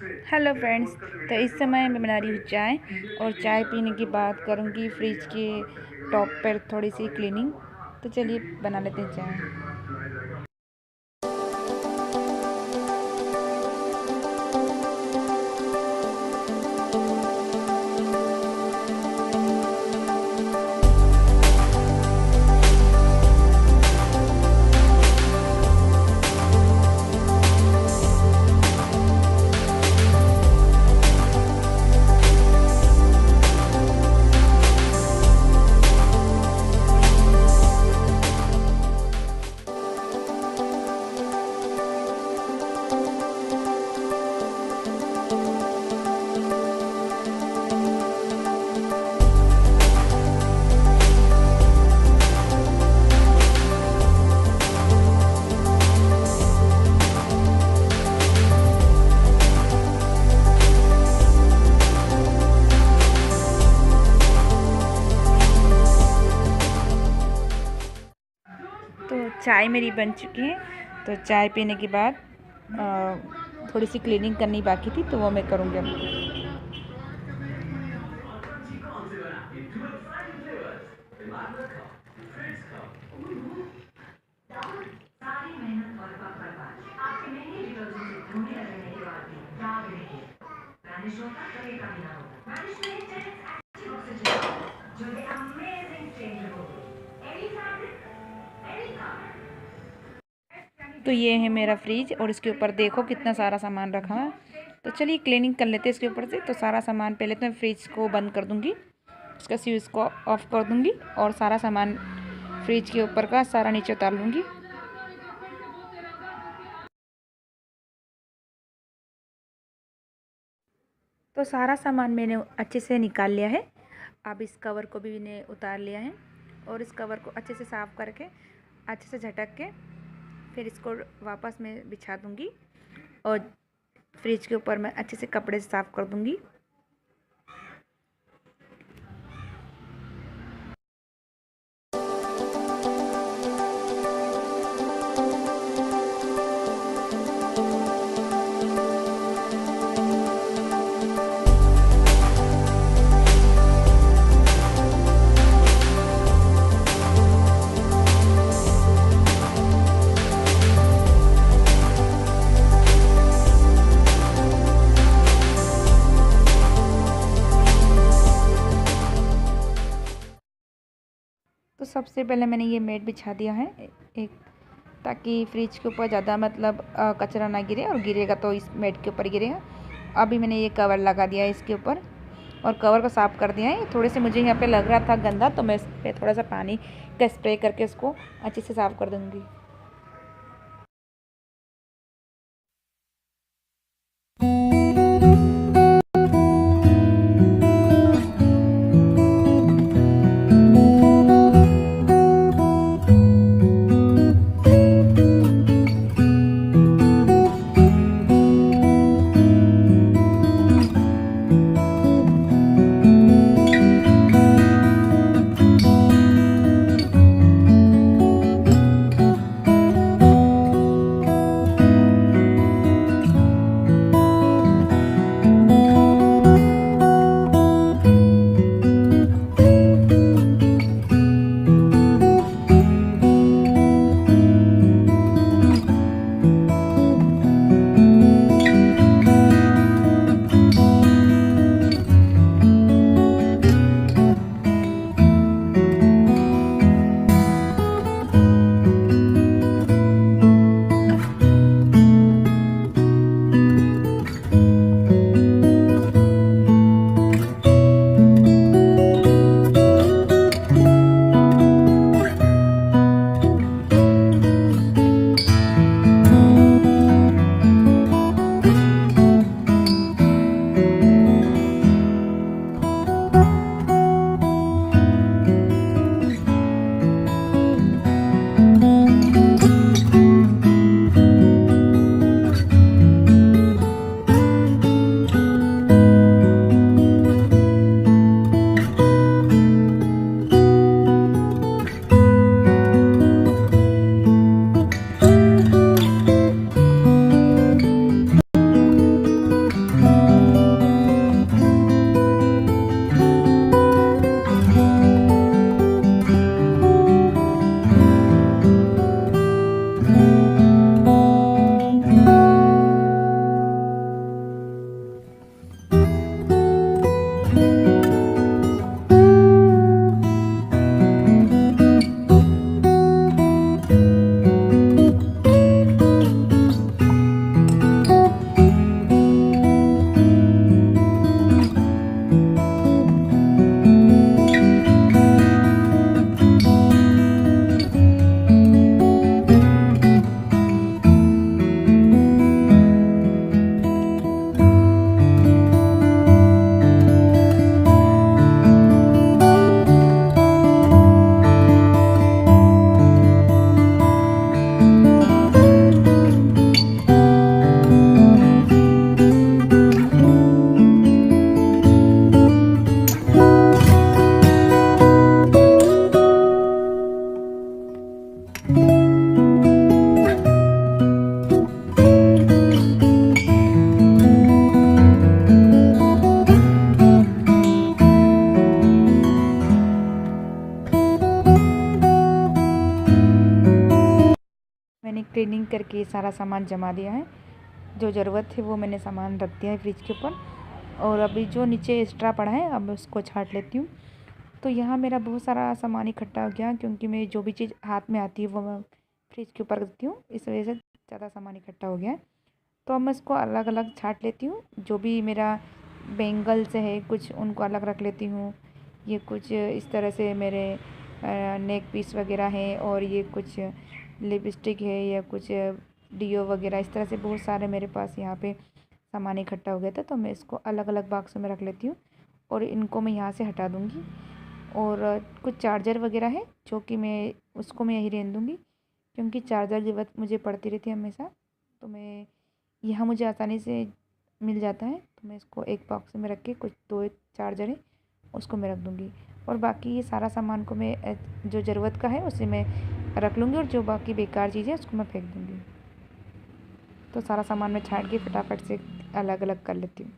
Hello friends. तो इस समय मैं बना रही हूँ चाय, और चाय पीने के बाद करूँगी फ्रिज के टॉप पर थोड़ी सी क्लीनिंग। तो चलिए बना लेते हैं चाय। तो चाय मेरी बन चुकी है। तो चाय पीने के बाद थोड़ी सी क्लीनिंग करनी बाकी थी, तो वो मैं करूँगी अब। तो ये है मेरा फ्रिज, और इसके ऊपर देखो कितना सारा सामान रखा है। तो चलिए क्लीनिंग कर लेते हैं इसके ऊपर से। तो सारा सामान पहले तो मैं फ्रिज को बंद कर दूंगी, इसका स्विच को ऑफ कर दूंगी, और सारा सामान फ्रिज के ऊपर का सारा नीचे उतार लूँगी। तो सारा सामान मैंने अच्छे से निकाल लिया है। अब इस कवर को भी मैंने उतार लिया है, और इस कवर को अच्छे से साफ़ करके अच्छे से झटक के फिर इसको वापस मैं बिछा दूँगी, और फ्रिज के ऊपर मैं अच्छे से कपड़े से साफ़ कर दूँगी। तो सबसे पहले मैंने ये मैट बिछा दिया है एक, ताकि फ्रिज के ऊपर ज़्यादा मतलब कचरा ना गिरे, और गिरेगा तो इस मैट के ऊपर गिरेगा। अभी मैंने ये कवर लगा दिया है इसके ऊपर, और कवर को साफ़ कर दिया है। थोड़े से मुझे यहाँ पे लग रहा था गंदा, तो मैं इस पर थोड़ा सा पानी का स्प्रे करके इसको अच्छे से साफ़ कर दूँगी। क्लीनिंग करके सारा सामान जमा दिया है। जो ज़रूरत है वो मैंने सामान रख दिया है फ्रिज के ऊपर। और अभी जो नीचे एक्स्ट्रा पड़ा है अब उसको छाँट लेती हूँ। तो यहाँ मेरा बहुत सारा सामान इकट्ठा हो गया, क्योंकि मैं जो भी चीज़ हाथ में आती है वो मैं फ्रिज के ऊपर रखती हूँ, इस वजह से ज़्यादा सामान इकट्ठा हो गया है। तो अब मैं इसको अलग अलग छाँट लेती हूँ। जो भी मेरा बैंगल्स है कुछ उनको अलग रख लेती हूँ। ये कुछ इस तरह से मेरे नेक पीस वगैरह है, और ये कुछ लिपस्टिक है या कुछ डियो वगैरह, इस तरह से बहुत सारे मेरे पास यहाँ पे सामान इकट्ठा हो गया था। तो मैं इसको अलग अलग बॉक्स में रख लेती हूँ और इनको मैं यहाँ से हटा दूँगी। और कुछ चार्जर वगैरह है जो कि मैं उसको मैं यहीं रहने दूँगी, क्योंकि चार्जर की ज़रूरत मुझे पड़ती रहती है हमेशा। तो मैं यहाँ मुझे आसानी से मिल जाता है, तो मैं इसको एक बॉक्स में रख के कुछ 2 चार्जर है उसको मैं रख दूँगी। और बाकी ये सारा सामान को मैं जो ज़रूरत का है उसे मैं रख लूँगी, और जो बाकी बेकार चीज़ है उसको मैं फेंक दूँगी। तो सारा सामान मैं छाँट के फटाफट से अलग अलग कर लेती हूँ।